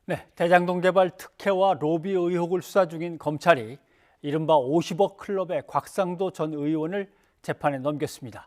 네, 대장동 개발 특혜와 로비 의혹을 수사 중인 검찰이 이른바 50억 클럽의 곽상도 전 의원을 재판에 넘겼습니다.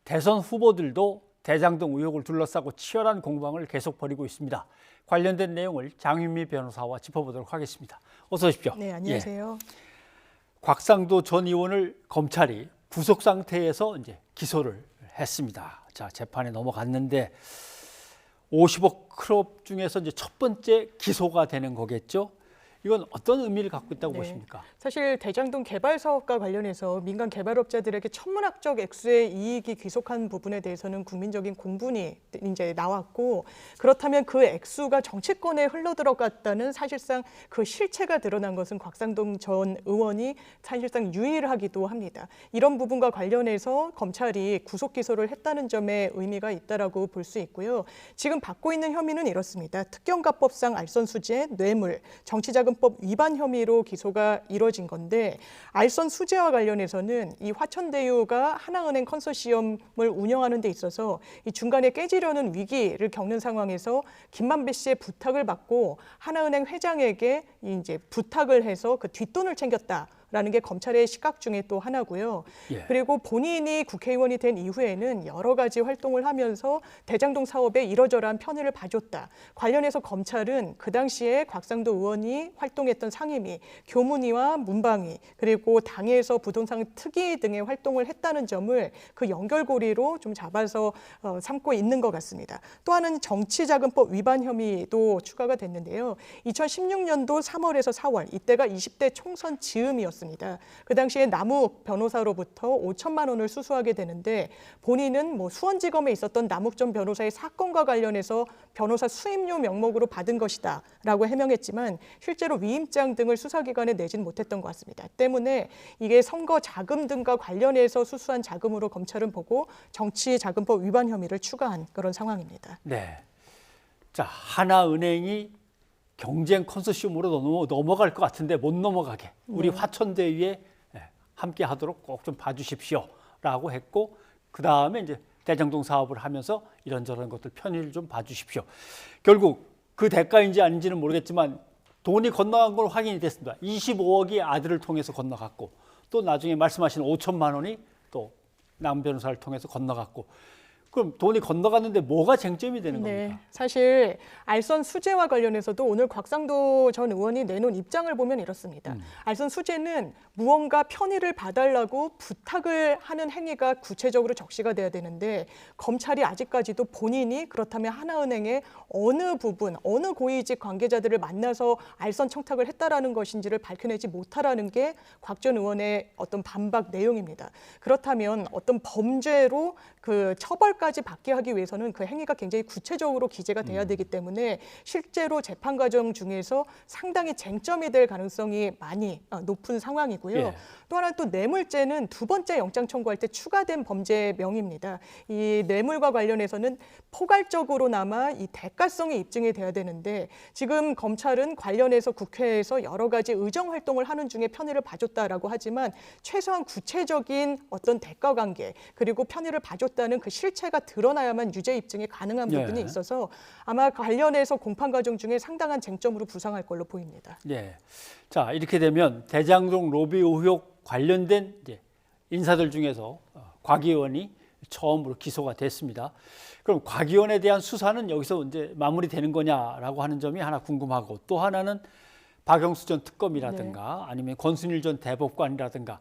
대선 후보들도 대장동 의혹을 둘러싸고 치열한 공방을 계속 벌이고 있습니다. 관련된 내용을 장윤미 변호사와 짚어보도록 하겠습니다. 어서 오십시오. 네, 안녕하세요. 곽상도 전 의원을 검찰이 구속 상태에서 이제 기소를 했습니다. 자, 재판에 넘어갔는데 50억 클럽 중에서 이제 첫 번째 기소가 되는 거겠죠. 이건 어떤 의미를 갖고 있다고 보십니까? 사실 대장동 개발 사업과 관련해서 민간 개발업자들에게 천문학적 액수의 이익이 귀속한 부분에 대해서는 국민적인 공분이 이제 나왔고, 그렇다면 그 액수가 정치권에 흘러들어갔다는 사실상 그 실체가 드러난 것은 곽상도 전 의원이 사실상 유일하기도 합니다. 이런 부분과 관련해서 검찰이 구속 기소를 했다는 점에 의미가 있다라고 볼 수 있고요. 지금 받고 있는 혐의는 이렇습니다. 특경가법상 알선수재, 뇌물, 정치자금법 위반 혐의로 기소가 이뤄진 건데, 알선 수재와 관련해서는 이 화천대유가 하나은행 컨소시엄을 운영하는 데 있어서 이 중간에 깨지려는 위기를 겪는 상황에서 김만배 씨의 부탁을 받고 하나은행 회장에게 이제 부탁을 해서 그 뒷돈을 챙겼다. 라는 게 검찰의 시각 중에 또 하나고요. 그리고 본인이 국회의원이 된 이후에는 여러 가지 활동을 하면서 대장동 사업에 이러저러한 편의를 봐줬다. 관련해서 검찰은 그 당시에 곽상도 의원이 활동했던 상임위, 교문위와 문방위, 그리고 당에서 부동산 특위 등의 활동을 했다는 점을 그 연결고리로 좀 잡아서 삼고 있는 것 같습니다. 또 하나는 정치자금법 위반 혐의도 추가가 됐는데요. 2016년도 3월에서 4월, 이때가 20대 총선 즈음이었습니다. 그 당시에 남욱 변호사로부터 5천만 원을 수수하게 되는데, 본인은 수원지검에 있었던 남욱 전 변호사의 사건과 관련해서 변호사 수임료 명목으로 받은 것이다라고 해명했지만 실제로 위임장 등을 수사기관에 내진 못했던 것 같습니다. 때문에 이게 선거 자금 등과 관련해서 수수한 자금으로 검찰은 보고 정치자금법 위반 혐의를 추가한 그런 상황입니다. 네. 자, 하나은행이 경쟁 컨소시엄으로 넘어갈 것 같은데 못 넘어가게 우리 화천대유에 함께 하도록 꼭 좀 봐주십시오라고 했고, 그 다음에 이제 대장동 사업을 하면서 이런저런 것들 편의를 좀 봐주십시오. 결국 그 대가인지 아닌지는 모르겠지만 돈이 건너간 걸 확인이 됐습니다. 25억이 아들을 통해서 건너갔고, 또 나중에 말씀하신 5천만 원이 또 남 변호사를 통해서 건너갔고, 그럼 돈이 건너갔는데 뭐가 쟁점이 되는 겁니까? 사실 알선 수재와 관련해서도 오늘 곽상도 전 의원이 내놓은 입장을 보면 이렇습니다. 알선 수재는 무언가 편의를 봐달라고 부탁을 하는 행위가 구체적으로 적시가 돼야 되는데, 검찰이 아직까지도 본인이 그렇다면 하나은행의 어느 부분, 어느 고위직 관계자들을 만나서 알선 청탁을 했다라는 것인지를 밝혀내지 못하라는 게 곽 전 의원의 어떤 반박 내용입니다. 그렇다면 어떤 범죄로 그 처벌까지 받게 하기 위해서는 그 행위가 굉장히 구체적으로 기재가 돼야 되기 때문에 실제로 재판 과정 중에서 상당히 쟁점이 될 가능성이 많이 높은 상황이고요. 또 하나 또 뇌물죄는 두 번째 영장 청구할 때 추가된 범죄명입니다. 이 뇌물과 관련해서는 포괄적으로나마 이 대가성이 입증이 돼야 되는데, 지금 검찰은 관련해서 국회에서 여러 가지 의정 활동을 하는 중에 편의를 봐줬다라고 하지만 최소한 구체적인 어떤 대가 관계 그리고 편의를 봐줬다는 그 실체가 드러나야만 유죄 입증이 가능한 부분이 있어서 아마 관련해서 공판 과정 중에 상당한 쟁점으로 부상할 걸로 보입니다. 자, 이렇게 되면 대장동 로비 의혹 관련된 이제 인사들 중에서 곽 의원이 처음으로 기소가 됐습니다. 그럼 곽 의원에 대한 수사는 여기서 이제 마무리되는 거냐라고 하는 점이 하나 궁금하고, 또 하나는 박영수 전 특검이라든가 아니면 권순일 전 대법관이라든가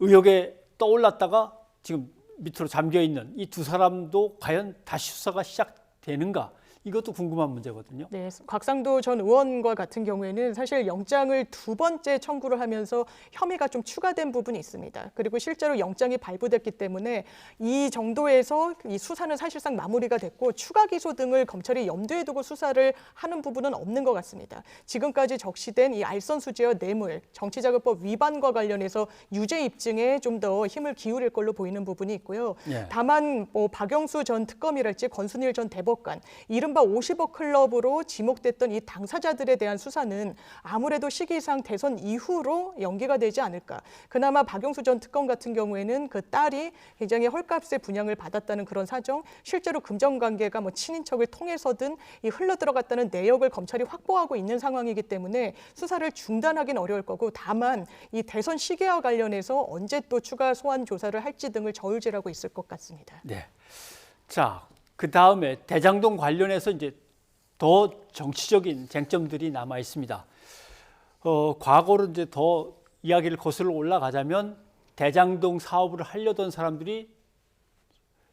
의혹에 떠올랐다가 지금 밑으로 잠겨 있는 이 두 사람도 과연 다시 수사가 시작되는가? 이것도 궁금한 문제거든요. 곽상도 전 의원과 같은 경우에는 사실 영장을 두 번째 청구를 하면서 혐의가 좀 추가된 부분이 있습니다. 그리고 실제로 영장이 발부됐기 때문에 이 정도에서 이 수사는 사실상 마무리가 됐고 추가 기소 등을 검찰이 염두에 두고 수사를 하는 부분은 없는 것 같습니다. 지금까지 적시된 이 알선 수재와 뇌물, 정치자금법 위반과 관련해서 유죄 입증에 좀 더 힘을 기울일 걸로 보이는 부분이 있고요. 다만 박영수 전 특검이랄지 권순일 전 대법관, 이른바 이른바 50억 클럽으로 지목됐던 이 당사자들에 대한 수사는 아무래도 시기상 대선 이후로 연기가 되지 않을까. 그나마 박용수 전 특검 같은 경우에는 그 딸이 굉장히 헐값에 분양을 받았다는 그런 사정, 실제로 금전관계가 뭐 친인척을 통해서든 이 흘러들어갔다는 내역을 검찰이 확보하고 있는 상황이기 때문에 수사를 중단하기는 어려울 거고, 다만 이 대선 시기와 관련해서 언제 또 추가 소환 조사를 할지 등을 저울질하고 있을 것 같습니다. 네. 자, 그 다음에 대장동 관련해서 이제 더 정치적인 쟁점들이 남아 있습니다. 과거로 이제 더 이야기를 거슬러 올라가자면 대장동 사업을 하려던 사람들이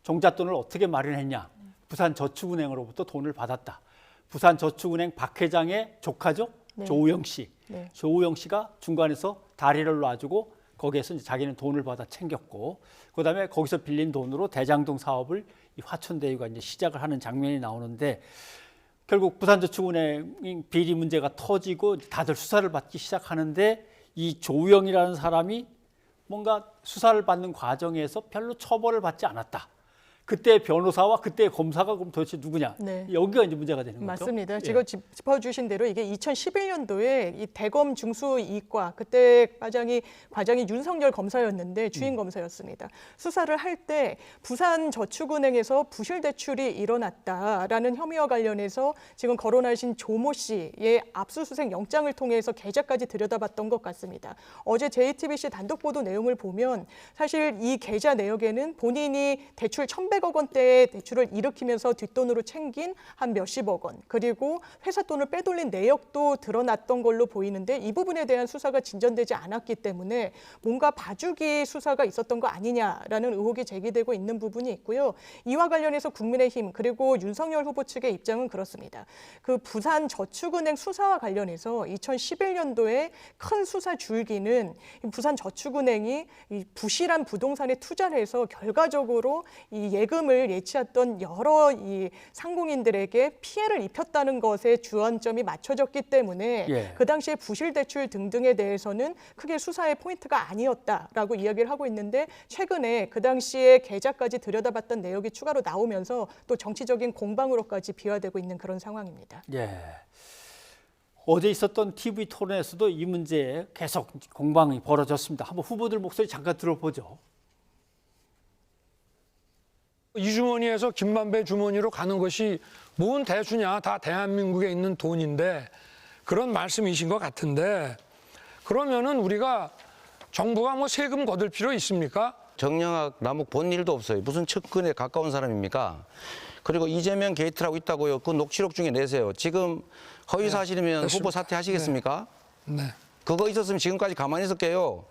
종잣돈을 어떻게 마련했냐? 부산저축은행으로부터 돈을 받았다. 부산저축은행 박 회장의 조카죠, 네. 조우영 씨. 네. 조우영 씨가 중간에서 다리를 놔주고 거기에서 이제 자기는 돈을 받아 챙겼고, 그다음에 거기서 빌린 돈으로 대장동 사업을 이 화천대유가 이제 시작을 하는 장면이 나오는데, 결국 부산저축은행 비리 문제가 터지고 다들 수사를 받기 시작하는데, 이 조우영이라는 사람이 뭔가 수사를 받는 과정에서 별로 처벌을 받지 않았다. 그때 변호사와 그때 검사가 그럼 도대체 누구냐? 네. 여기가 이제 문제가 되는 거죠. 맞습니다. 지금 짚어주신 대로 이게 2011년도에 이 대검 중수이과 그때 과장이 윤석열 검사였는데 주인 검사였습니다. 수사를 할 때 부산저축은행에서 부실 대출이 일어났다라는 혐의와 관련해서 지금 거론하신 조모 씨의 압수수색 영장을 통해서 계좌까지 들여다봤던 것 같습니다. 어제 JTBC 단독 보도 내용을 보면 사실 이 계좌 내역에는 본인이 대출 1,100억 원대의 대출을 일으키면서 뒷돈으로 챙긴 한 몇십억 원, 그리고 회사 돈을 빼돌린 내역도 드러났던 걸로 보이는데, 이 부분에 대한 수사가 진전되지 않았기 때문에 뭔가 봐주기 수사가 있었던 거 아니냐라는 의혹이 제기되고 있는 부분이 있고요. 이와 관련해서 국민의힘 그리고 윤석열 후보 측의 입장은 그렇습니다. 그 부산저축은행 수사와 관련해서 2011년도에 큰 수사 줄기는 부산저축은행이 이 부실한 부동산에 투자를 해서 결과적으로 이 예금을 예치했던 여러 이 상공인들에게 피해를 입혔다는 것에 주안점이 맞춰졌기 때문에 그 당시에 부실 대출 등등에 대해서는 크게 수사의 포인트가 아니었다라고 이야기를 하고 있는데, 최근에 그 당시에 계좌까지 들여다봤던 내역이 추가로 나오면서 또 정치적인 공방으로까지 비화되고 있는 그런 상황입니다. 예. 어제 있었던 TV 토론에서도 이 문제에 계속 공방이 벌어졌습니다. 한번 후보들 목소리 잠깐 들어보죠. 이 주머니에서 김만배 주머니로 가는 것이 뭔 대수냐, 다 대한민국에 있는 돈인데, 그런 말씀이신 것 같은데, 그러면은 우리가 정부가 뭐 세금 거둘 필요 있습니까? 정영학 남욱 본 일도 없어요. 무슨 측근에 가까운 사람입니까? 그리고 이재명 게이트라고 있다고요. 그 녹취록 중에 내세요. 지금 허위 사실이면 후보 사퇴하시겠습니까? 네. 그거 있었으면 지금까지 가만히 있을게요.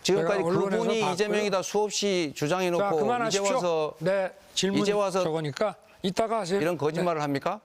지금까지 제가 언론에서 그분이 봤고요. 이재명이다 수없이 자, 주장해놓고 이제 그만하십시오. 와서 네, 질문 이제 와서 저거니까 이따가 하세요. 이런 거짓말을 합니까?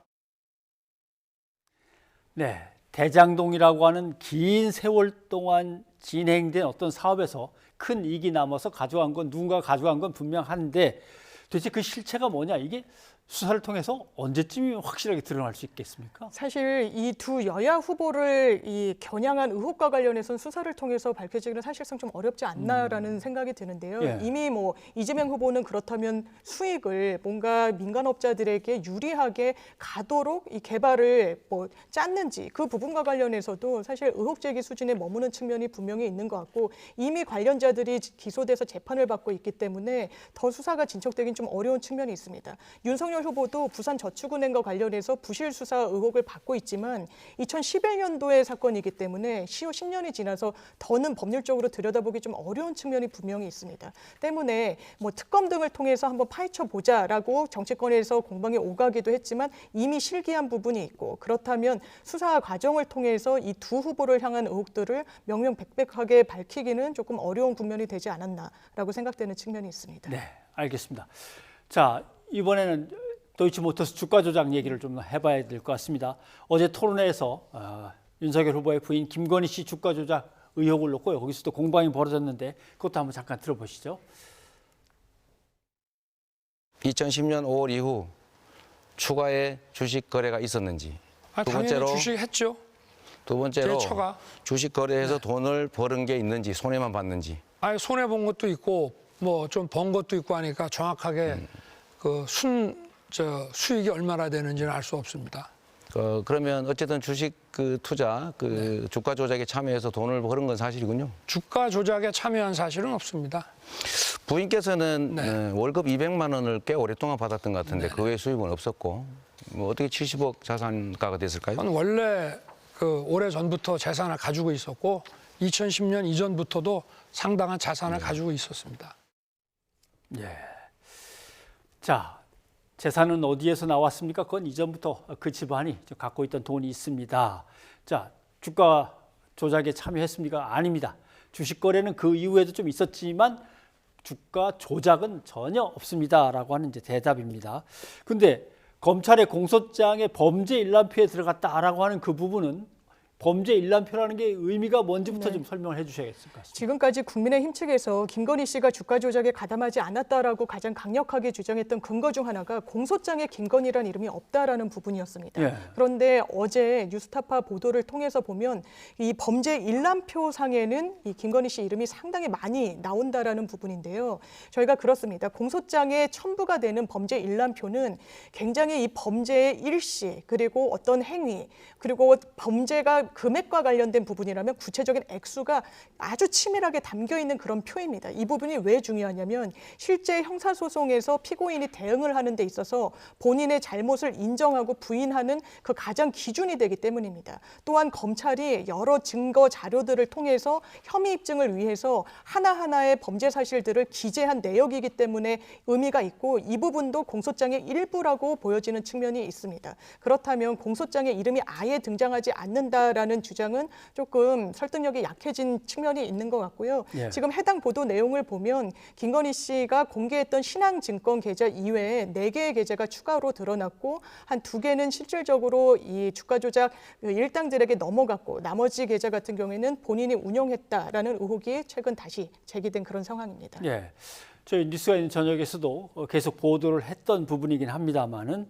네, 대장동이라고 하는 긴 세월 동안 진행된 어떤 사업에서 큰 이익이 남아서 가져간 건, 누군가 가져간 건 분명한데, 도대체 그 실체가 뭐냐, 이게 수사를 통해서 언제쯤이면 확실하게 드러날 수 있겠습니까? 사실 이 두 여야 후보를 이 겨냥한 의혹과 관련해서는 수사를 통해서 밝혀지기는 사실상 좀 어렵지 않나라는 생각이 드는데요. 예. 이미 뭐 이재명 후보는 그렇다면 수익을 뭔가 민간업자들에게 유리하게 가도록 이 개발을 뭐 짰는지, 그 부분과 관련해서도 사실 의혹 제기 수준에 머무는 측면이 분명히 있는 것 같고, 이미 관련자들이 기소돼서 재판을 받고 있기 때문에 더 수사가 진척되긴 좀 어려운 측면이 있습니다. 윤석열 후보도 부산저축은행과 관련해서 부실 수사 의혹을 받고 있지만 2011년도의 사건이기 때문에 10년이 지나서 더는 법률적으로 들여다보기 좀 어려운 측면이 분명히 있습니다. 때문에 뭐 특검 등을 통해서 한번 파헤쳐 보자라고 정치권에서 공방이 오가기도 했지만 이미 실기한 부분이 있고, 그렇다면 수사 과정을 통해서 이 두 후보를 향한 의혹들을 명명백백하게 밝히기는 조금 어려운 국면이 되지 않았나라고 생각되는 측면이 있습니다. 네, 알겠습니다. 자, 이번에는 도이치모터스 주가 조작 얘기를 좀 해봐야 될 것 같습니다. 어제 토론회에서 윤석열 후보의 부인 김건희 씨 주가 조작 의혹을 놓고 여기서도 공방이 벌어졌는데, 그것도 한번 잠깐 들어보시죠. 2010년 5월 이후 추가의 주식 거래가 있었는지. 두 당연히 번째로 주식했죠. 두 번째로 제 처가. 주식 거래해서 돈을 버는 게 있는지, 손해만 봤는지. 아니, 손해 본 것도 있고 뭐 좀 번 것도 있고 하니까 정확하게 그 수익이 얼마나 되는지는 알 수 없습니다. 그러면 어쨌든 주식 투자, 주가 조작에 참여해서 돈을 벌은 건 사실이군요. 주가 조작에 참여한 사실은 없습니다. 부인께서는 월급 200만 원을 꽤 오랫동안 받았던 것 같은데 그 외에 수입은 없었고 뭐 어떻게 70억 자산가가 됐을까요? 저는 원래 오래 전부터 재산을 가지고 있었고 2010년 이전부터도 상당한 자산을 가지고 있었습니다. 예. 자, 재산은 어디에서 나왔습니까? 그건 이전부터 그 집안이 갖고 있던 돈이 있습니다. 자, 주가 조작에 참여했습니까? 아닙니다. 주식 거래는 그 이후에도 좀 있었지만 주가 조작은 전혀 없습니다라고 하는 이제 대답입니다. 근데 검찰의 공소장에 범죄 일람표에 들어갔다라고 하는 그 부분은 범죄 일람표라는 게 의미가 뭔지부터 좀 설명을 해 주셔야겠을 것 같습니다. 지금까지 국민의힘 측에서 김건희 씨가 주가 조작에 가담하지 않았다라고 가장 강력하게 주장했던 근거 중 하나가 공소장에 김건희라는 이름이 없다라는 부분이었습니다. 예. 그런데 어제 뉴스타파 보도를 통해서 보면 이 범죄 일람표 상에는 이 김건희 씨 이름이 상당히 많이 나온다라는 부분인데요. 저희가 그렇습니다. 공소장에 첨부가 되는 범죄 일람표는 굉장히 이 범죄의 일시 그리고 어떤 행위 그리고 범죄가 금액과 관련된 부분이라면 구체적인 액수가 아주 치밀하게 담겨 있는 그런 표입니다. 이 부분이 왜 중요하냐면 실제 형사소송에서 피고인이 대응을 하는 데 있어서 본인의 잘못을 인정하고 부인하는 그 가장 기준이 되기 때문입니다. 또한 검찰이 여러 증거 자료들을 통해서 혐의 입증을 위해서 하나하나의 범죄 사실들을 기재한 내역이기 때문에 의미가 있고 이 부분도 공소장의 일부라고 보여지는 측면이 있습니다. 그렇다면 공소장에 이름이 아예 등장하지 않는다라는 주장은 조금 설득력이 약해진 측면이 있는 것 같고요. 예. 지금 해당 보도 내용을 보면 김건희 씨가 공개했던 신한증권 계좌 이외에 4개의 계좌가 추가로 드러났고 한 2개는 실질적으로 이 주가 조작 일당들에게 넘어갔고 나머지 계좌 같은 경우에는 본인이 운영했다라는 의혹이 최근 다시 제기된 그런 상황입니다. 예. 저희 뉴스가 있는 저녁에서도 계속 보도를 했던 부분이긴 합니다만은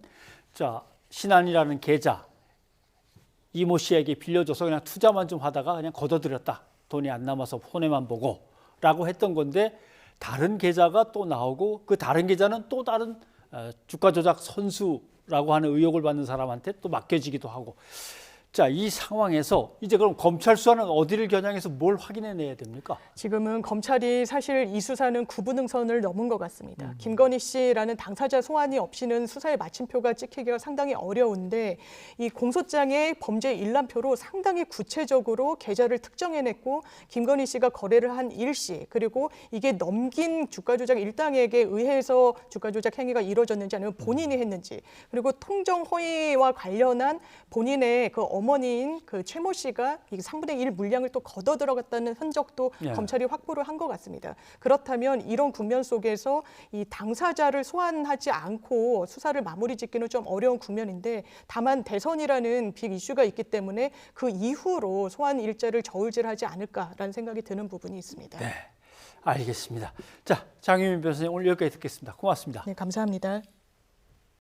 자, 신한이라는 계좌 이모 씨에게 빌려줘서 그냥 투자만 좀 하다가 그냥 걷어들였다. 돈이 안 남아서 손해만 보고 라고 했던 건데 다른 계좌가 또 나오고 그 다른 계좌는 또 다른 주가 조작 선수라고 하는 의혹을 받는 사람한테 또 맡겨지기도 하고 자, 이 상황에서 이제 그럼 검찰 수사는 어디를 겨냥해서 뭘 확인해내야 됩니까? 지금은 검찰이 사실 이 수사는 구분응선을 넘은 것 같습니다. 김건희 씨라는 당사자 소환이 없이는 수사의 마침표가 찍히기가 상당히 어려운데 이 공소장의 범죄 일람표로 상당히 구체적으로 계좌를 특정해냈고 김건희 씨가 거래를 한 일시 그리고 이게 넘긴 주가 조작 일당에게 의해서 주가 조작 행위가 이루어졌는지 아니면 본인이 했는지 그리고 통정 허위와 관련한 본인의 그 어머니인 그 최모 씨가 이 3분의 1 물량을 또 걷어 들어갔다는 흔적도 예. 검찰이 확보를 한 것 같습니다. 그렇다면 이런 국면 속에서 이 당사자를 소환하지 않고 수사를 마무리 짓기는 좀 어려운 국면인데 다만 대선이라는 빅 이슈가 있기 때문에 그 이후로 소환 일자를 저울질하지 않을까라는 생각이 드는 부분이 있습니다. 네, 알겠습니다. 자, 장유민 변호사님 오늘 여기까지 듣겠습니다. 고맙습니다. 네, 감사합니다.